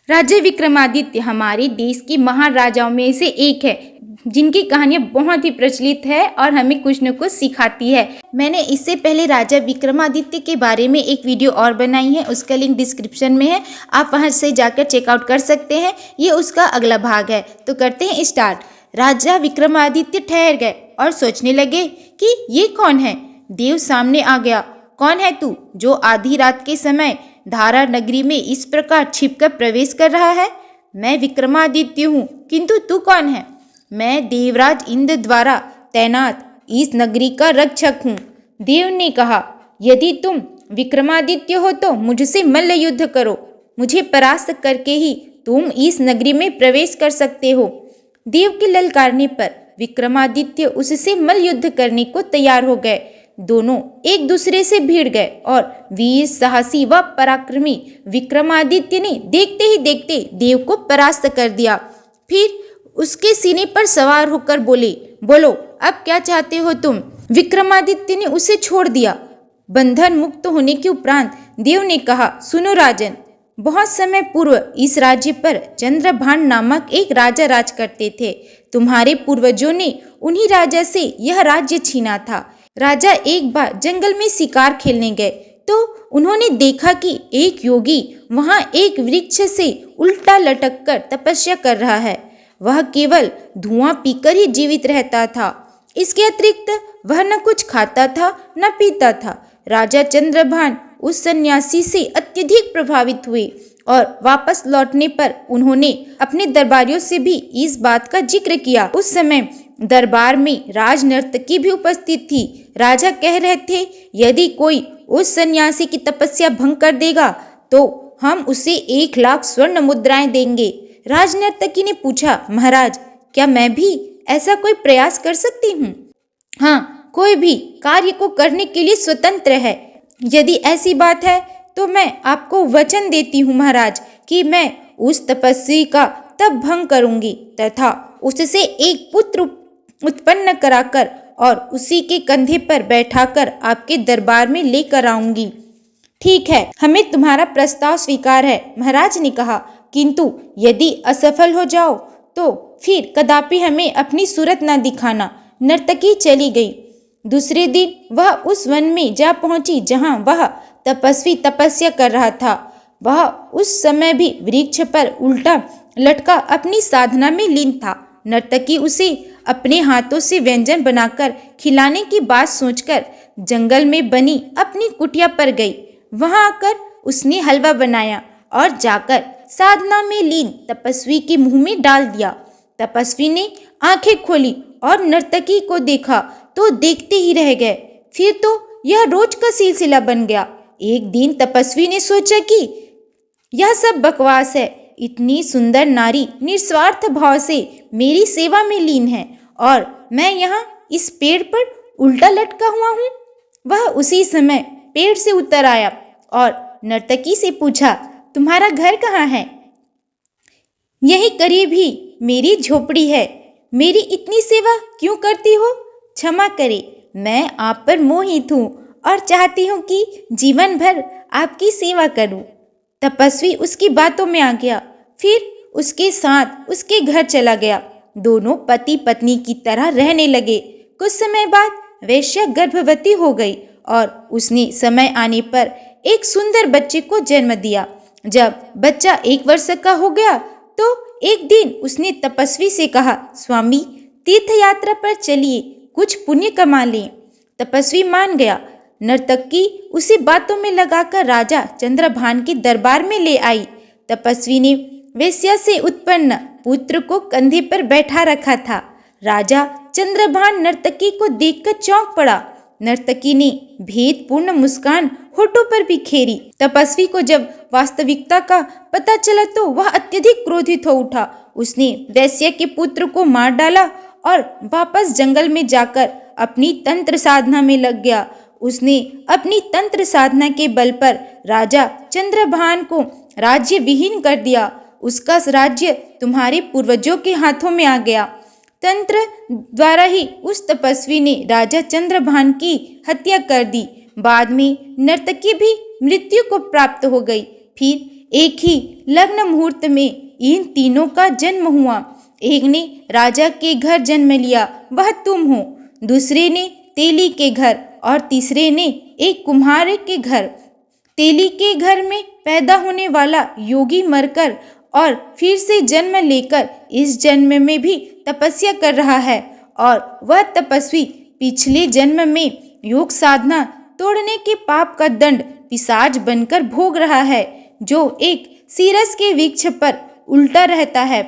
राजा विक्रमादित्य हमारे देश के महाराजाओं में से एक है, जिनकी कहानियाँ बहुत ही प्रचलित है और हमें कुछ न कुछ सिखाती है। मैंने इससे पहले राजा विक्रमादित्य के बारे में एक वीडियो और बनाई है, उसका लिंक डिस्क्रिप्शन में है, आप वहां से जाकर चेकआउट कर सकते हैं। ये उसका अगला भाग है। तो करते हैं स्टार्ट। राजा विक्रमादित्य ठहर गए और सोचने लगे कि ये कौन है। देव सामने आ गया। कौन है तू जो आधी रात के समय धारा नगरी में इस प्रकार छिपकर प्रवेश कर रहा है? मैं विक्रमादित्य हूँ, किंतु तू कौन है? मैं देवराज इंद्र द्वारा तैनात इस नगरी का रक्षक हूँ। देव ने कहा, यदि तुम विक्रमादित्य हो तो मुझसे मल्ल युद्ध करो। मुझे परास्त करके ही तुम इस नगरी में प्रवेश कर सकते हो। देव के ललकारने पर विक्रमादित्य उससे मल्ल युद्ध करने को तैयार हो गए। दोनों एक दूसरे से भिड़ गए और वीर साहसी व पराक्रमी विक्रमादित्य ने देखते ही देखते देव को परास्त कर दिया। फिर उसके सीने पर सवार होकर बोले, बोलो अब क्या चाहते हो तुम? विक्रमादित्य ने उसे छोड़ दिया। बंधन मुक्त होने के उपरांत देव ने कहा, सुनो राजन, बहुत समय पूर्व इस राज्य पर चंद्रभान नामक एक राजा राज करते थे। तुम्हारे पूर्वजों ने उन्हीं राजा से यह राज्य छीना था। राजा एक बार जंगल में शिकार खेलने गए तो उन्होंने देखा कि एक योगी वहां एक वृक्ष से उल्टा लटक कर तपस्या कर रहा है। वह केवल धुआं पीकर ही जीवित रहता था। इसके अतिरिक्त वह न कुछ खाता था न पीता था। राजा चंद्रभान उस सन्यासी से अत्यधिक प्रभावित हुए और वापस लौटने पर उन्होंने अपने दरबारियों से भी इस बात का जिक्र किया। उस समय दरबार में राज नर्तकी भी उपस्थित थी। राजा कह रहे थे, यदि कोई उस सन्यासी की तपस्या भंग कर देगा तो हम उसे 1,00,000 स्वर्ण मुद्राएं देंगे। राज नर्तकी ने पूछा, महाराज, क्या मैं भी ऐसा कोई प्रयास कर सकती हूँ? हाँ, कोई भी कार्य को करने के लिए स्वतंत्र है। यदि ऐसी बात है तो मैं आपको वचन देती हूँ महाराज कि मैं उस तपस्वी का तप भंग करूंगी तथा उससे एक पुत्र उत्पन्न कराकर और उसी के कंधे पर बैठाकर आपके दरबार में लेकर आऊंगी। ठीक है, हमें तुम्हारा प्रस्ताव स्वीकार है, महाराज ने कहा, किंतु यदि असफल हो जाओ तो फिर कदापि हमें अपनी सूरत न दिखाना। नर्तकी चली गई। दूसरे दिन वह उस वन में जा पहुंची जहां वह तपस्वी तपस्या कर रहा था। वह उस समय भी वृक्ष पर उल्टा लटका अपनी साधना में लीन था। नर्तकी उसे अपने हाथों से व्यंजन बनाकर खिलाने की बात सोचकर जंगल में बनी अपनी कुटिया पर गई। वहां आकर उसने हलवा बनाया और जाकर साधना में लीन तपस्वी के मुंह में डाल दिया। तपस्वी ने आंखें खोली और नर्तकी को देखा तो देखते ही रह गए। फिर तो यह रोज का सिलसिला बन गया। एक दिन तपस्वी ने सोचा कि यह सब बकवास है। इतनी सुंदर नारी निस्वार्थ भाव से मेरी सेवा में लीन है और मैं यहाँ इस पेड़ पर उल्टा लटका हुआ हूँ। वह उसी समय पेड़ से उतर आया और नर्तकी से पूछा, तुम्हारा घर कहाँ है? यही करीब ही मेरी झोपड़ी है। मेरी इतनी सेवा क्यों करती हो? क्षमा करे, मैं आप पर मोहित हूँ और चाहती हूँ कि जीवन भर आपकी सेवा करूँ। तपस्वी उसकी बातों में आ गया। फिर उसके साथ उसके घर चला गया। दोनों पति पत्नी की तरह रहने लगे। कुछ समय बाद वेश्या गर्भवती हो गई और उसने समय आने पर एक सुंदर बच्चे को जन्म दिया। जब बच्चा 1 वर्ष का हो गया तो एक दिन उसने तपस्वी से कहा, स्वामी, तीर्थ यात्रा पर चलिए, कुछ पुण्य कमा लें। तपस्वी मान गया। नर्तकी उसी बातों में लगाकर राजा चंद्रभान के दरबार में ले आई। तपस्वी ने वेश्या से उत्पन्न पुत्र को कंधे पर बैठा रखा था। राजा चंद्रभान नर्तकी को देखकर चौंक पड़ा। नर्तकी ने भेदपूर्ण मुस्कान होठों पर बिखेरी। तपस्वी को जब वास्तविकता का पता चला तो वह अत्यधिक क्रोधित हो उठा। उसने वेश्या के पुत्र को मार डाला और वापस जंगल में जाकर अपनी तंत्र साधना में लग गया। उसने अपनी तंत्र साधना के बल पर राजा चंद्रभान को राज्य विहीन कर दिया। उसका राज्य तुम्हारे पूर्वजों के हाथों में आ गया। तंत्र द्वारा ही उस तपस्वी ने राजा चंद्रभान की हत्या कर दी। बाद में नर्तकी भी मृत्यु को प्राप्त हो गई। फिर एक ही लग्न मुहूर्त में इन तीनों का जन्म हुआ। एक ने राजा के घर जन्म लिया, वह तुम हो। दूसरे ने तेली के घर और तीसरे ने एक कुम्हार के घर। तेली के घर में पैदा होने वाला योगी मरकर और फिर से जन्म लेकर इस जन्म में भी तपस्या कर रहा है, और वह तपस्वी पिछले जन्म में योग साधना तोड़ने के पाप का दंड पिशाच बनकर भोग रहा है, जो एक सीरस के वृक्ष पर उल्टा रहता है।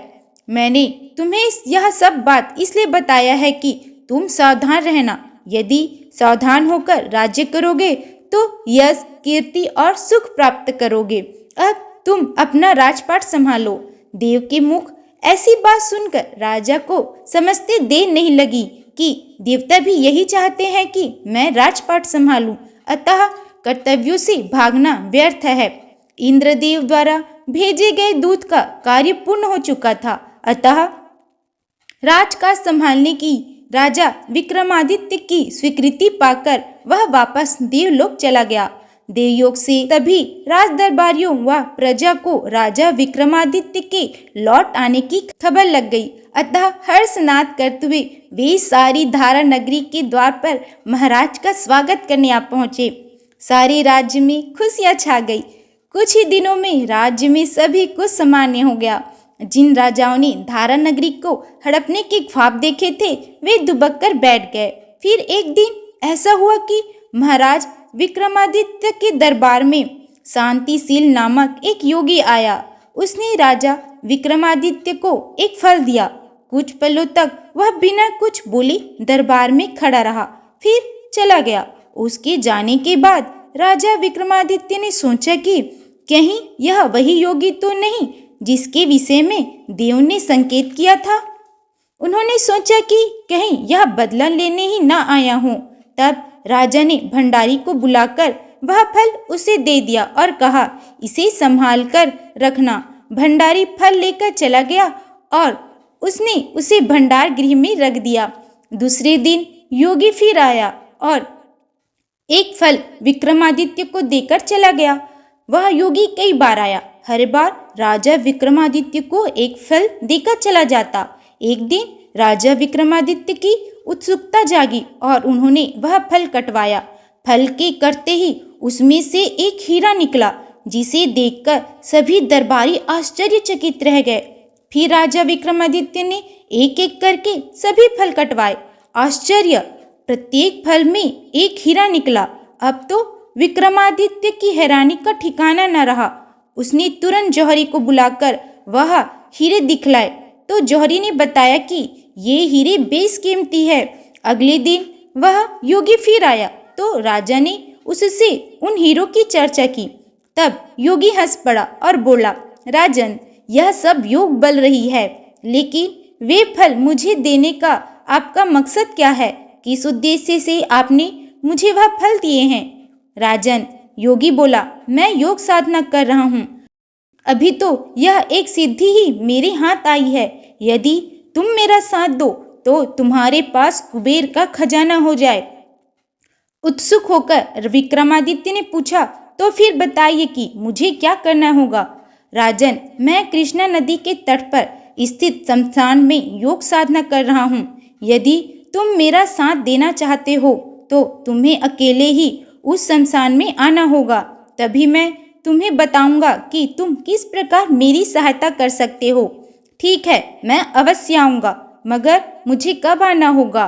मैंने तुम्हें यह सब बात इसलिए बताया है कि तुम सावधान रहना। यदि सावधान होकर राज्य करोगे तो यश, कीर्ति और सुख प्राप्त करोगे। अब तुम अपना राजपाट संभालो। देव के मुख ऐसी बात सुनकर राजा को समझते देर नहीं लगी कि देवता भी यही चाहते हैं कि मैं राजपाट संभालूं, अतः कर्तव्यों से भागना व्यर्थ है। इंद्रदेव द्वारा भेजे गए दूत का कार्य पूर्ण हो चुका था, अतः राजकाज संभालने की राजा विक्रमादित्य की स्वीकृति पाकर वह वापस देवलोक चला गया। देवयोग से तभी राज दरबारियों व प्रजा को राजा विक्रमादित्य के लौट आने की खबर लग गई, अतः हर्षनाद करते हुए वे सारी धारा नगरी के द्वार पर महाराज का स्वागत करने आ पहुंचे। सारे राज्य में खुशियां छा गई। कुछ ही दिनों में राज्य में सभी कुछ सामान्य हो गया। जिन राजाओं ने धारा नगरी को हड़पने के ख्वाब देखे थे वे दुबक कर बैठ गए। फिर एक दिन ऐसा हुआ कि महाराज विक्रमादित्य के दरबार में शांतिशील नामक एक योगी आया। उसने राजा विक्रमादित्य को एक फल दिया। कुछ पलों तक वह बिना कुछ बोले दरबार में खड़ा रहा, फिर चला गया। उसके जाने के बाद राजा विक्रमादित्य ने सोचा कि कहीं यह वही योगी तो नहीं जिसके विषय में देव ने संकेत किया था। उन्होंने सोचा कि कहीं यह बदला लेने ही ना आया हूँ। तब राजा ने भंडारी को बुलाकर वह फल उसे दे दिया और कहा, इसे संभाल कर रखना। भंडारी फल लेकर चला गया और उसने उसे भंडार गृह में रख दिया। दूसरे दिन योगी फिर आया और एक फल विक्रमादित्य को देकर चला गया। वह योगी कई बार आया, हर बार राजा विक्रमादित्य को एक फल देकर चला जाता। एक दिन राजा विक्रमादित्य की उत्सुकता जागी और उन्होंने वह फल कटवाया। फल के कटते ही उसमें से एक हीरा निकला, जिसे देखकर सभी दरबारी आश्चर्यचकित रह गए। फिर राजा विक्रमादित्य ने एक एक करके सभी फल कटवाए। आश्चर्य, प्रत्येक फल में एक हीरा निकला। अब तो विक्रमादित्य की हैरानी का ठिकाना न रहा। उसने तुरंत जौहरी को बुलाकर वह हीरे दिखलाए, तो जौहरी ने बताया कि ये हीरे बेशकीमती है। अगले दिन वह योगी फिर आया तो राजा ने उससे उन हीरों की चर्चा की। तब योगी हंस पड़ा और बोला, राजन, यह सब योग बल रही है, लेकिन वे फल मुझे देने का आपका मकसद क्या है? किस उद्देश्य से आपने मुझे वह फल दिए हैं? राजन, योगी बोला, मैं योग साधना कर रहा हूँ। अभी तो यह एक सिद्धि ही मेरे हाथ आई है। यदि तुम मेरा साथ दो तो तुम्हारे पास कुबेर का खजाना हो जाए। उत्सुक होकर विक्रमादित्य ने पूछा, तो फिर बताइए कि मुझे क्या करना होगा? राजन, मैं कृष्णा नदी के तट पर स्थित शमशान में योग साधना कर रहा हूँ। यदि तुम मेरा साथ देना चाहते हो तो तुम्हें अकेले ही उस शमशान में आना होगा। तभी मैं तुम्हें बताऊंगा कि तुम किस प्रकार मेरी सहायता कर सकते हो। ठीक है, मैं अवश्य आऊँगा, मगर मुझे कब आना होगा?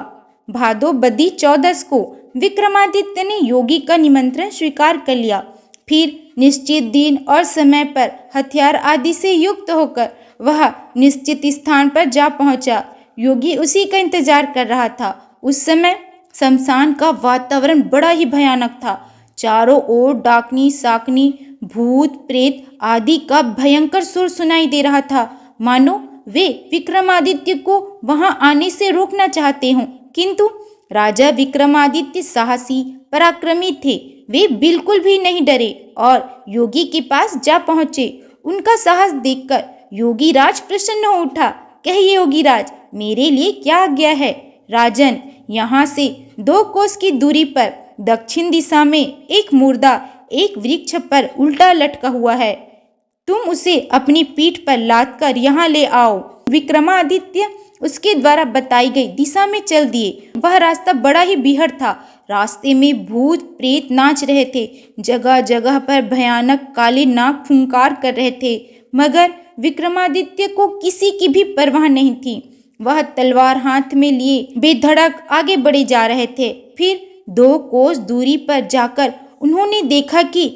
भादो बदी 14 को विक्रमादित्य ने योगी का निमंत्रण स्वीकार कर लिया। फिर निश्चित दिन और समय पर हथियार आदि से युक्त होकर वह निश्चित स्थान पर जा पहुंचा। योगी उसी का इंतजार कर रहा था। उस समय शमशान का वातावरण बड़ा ही भयानक था। चारों ओर डाकनी, साकनी, भूत, प्रेत आदि का भयंकर सुर सुनाई दे रहा था, मानो वे विक्रमादित्य को वहां आने से रोकना चाहते हों। किंतु राजा विक्रमादित्य साहसी, पराक्रमी थे। वे बिल्कुल भी नहीं डरे और योगी के पास जा पहुंचे। उनका साहस देखकर योगी राज प्रसन्न हो उठा। कहिए योगी राज, मेरे लिए क्या आज्ञा है? राजन, यहाँ से 2 कोस की दूरी पर दक्षिण दिशा में एक मुर्दा एक वृक्ष पर उल्टा लटका हुआ है। तुम उसे अपनी पीठ पर लाद कर यहाँ ले आओ। विक्रमादित्य उसके द्वारा बताई गई दिशा में चल दिए। वह रास्ता बड़ा ही बीहड़ था। रास्ते में भूत प्रेत नाच रहे थे। जगह जगह पर भयानक काले नाग फुंकार कर रहे थे, मगर विक्रमादित्य को किसी की भी परवाह नहीं थी। वह तलवार हाथ में लिए बेधड़क आगे बढ़े जा रहे थे। फिर 2 कोस दूरी पर जाकर उन्होंने देखा कि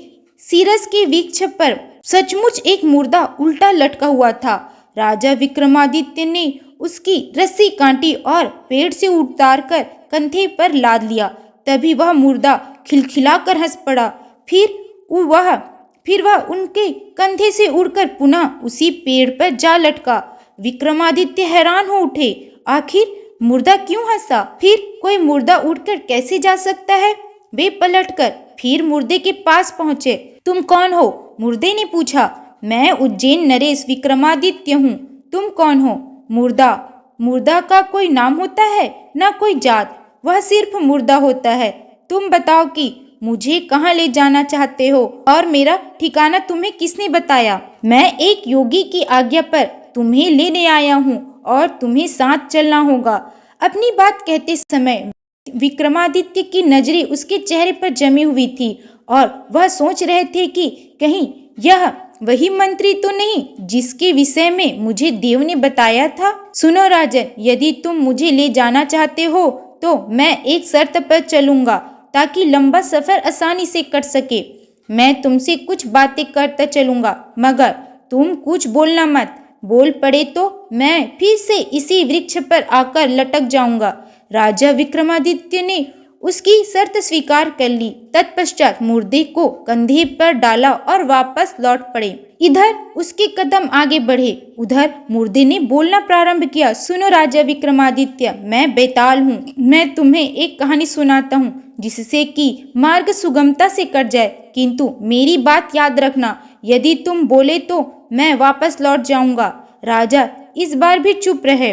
सीरस के वृक्ष पर सचमुच एक मुर्दा उल्टा लटका हुआ था। राजा विक्रमादित्य ने उसकी रस्सी काटी और पेड़ से उतारकर कंधे पर लाद लिया। तभी वह मुर्दा खिलखिलाकर हंस पड़ा। फिर वह उनके कंधे से उड़कर पुनः उसी पेड़ पर जा लटका। विक्रमादित्य हैरान हो उठे। आखिर मुर्दा क्यों हंसा? फिर कोई मुर्दा उड़कर कैसे जा सकता है? वे पलटकर फिर मुर्दे के पास पहुंचे। तुम कौन हो? मुर्दे ने पूछा। मैं उज्जैन नरेश विक्रमादित्य हूँ। तुम कौन हो? मुर्दा का कोई नाम होता है, ना कोई जात, वह सिर्फ मुर्दा होता है। तुम बताओ कि मुझे कहाँ ले जाना चाहते हो और मेरा ठिकाना तुम्हें किसने बताया? मैं एक योगी की आज्ञा पर तुम्हें लेने आया हूँ और तुम्हें साथ चलना होगा। अपनी बात कहते समय विक्रमादित्य की नजरें उसके चेहरे पर जमी हुई थी और वह सोच रहे थे कि कहीं यह वही मंत्री तो नहीं जिसके विषय में मुझे देव ने बताया था। सुनो राजन, यदि तुम मुझे ले जाना चाहते हो तो मैं एक शर्त पर चलूंगा ताकि लंबा सफर आसानी से कट सके। मैं तुमसे कुछ बातें करता चलूंगा, मगर तुम कुछ बोलना मत। बोल पड़े तो मैं फिर से इसी वृक्ष पर आकर लटक जाऊंगा। राजा विक्रमादित्य ने उसकी शर्त स्वीकार कर ली। तत्पश्चात मुर्दे को कंधे पर डाला और वापस लौट पड़े। इधर उसके कदम आगे बढ़े, उधर मुर्दे ने बोलना प्रारंभ किया। सुनो राजा विक्रमादित्य, मैं बेताल हूँ। मैं तुम्हें एक कहानी सुनाता हूँ जिससे कि मार्ग सुगमता से कट जाए, किंतु मेरी बात याद रखना। यदि तुम बोले तो मैं वापस लौट जाऊंगा। राजा इस बार भी चुप रहे।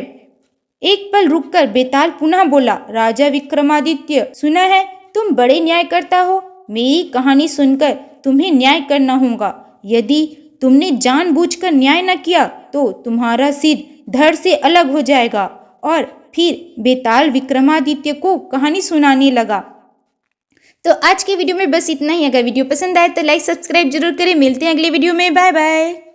एक पल रुककर बेताल पुनः बोला। राजा विक्रमादित्य, सुना है तुम बड़े न्याय करता हो। मेरी कहानी सुनकर तुम्हें न्याय करना होगा। यदि तुमने जानबूझकर न्याय न किया तो तुम्हारा सिर धड़ से अलग हो जाएगा। और फिर बेताल विक्रमादित्य को कहानी सुनाने लगा। तो आज के वीडियो में बस इतना ही। अगर वीडियो पसंद आए तो लाइक सब्सक्राइब जरूर करें। मिलते हैं अगले वीडियो में। Bye bye.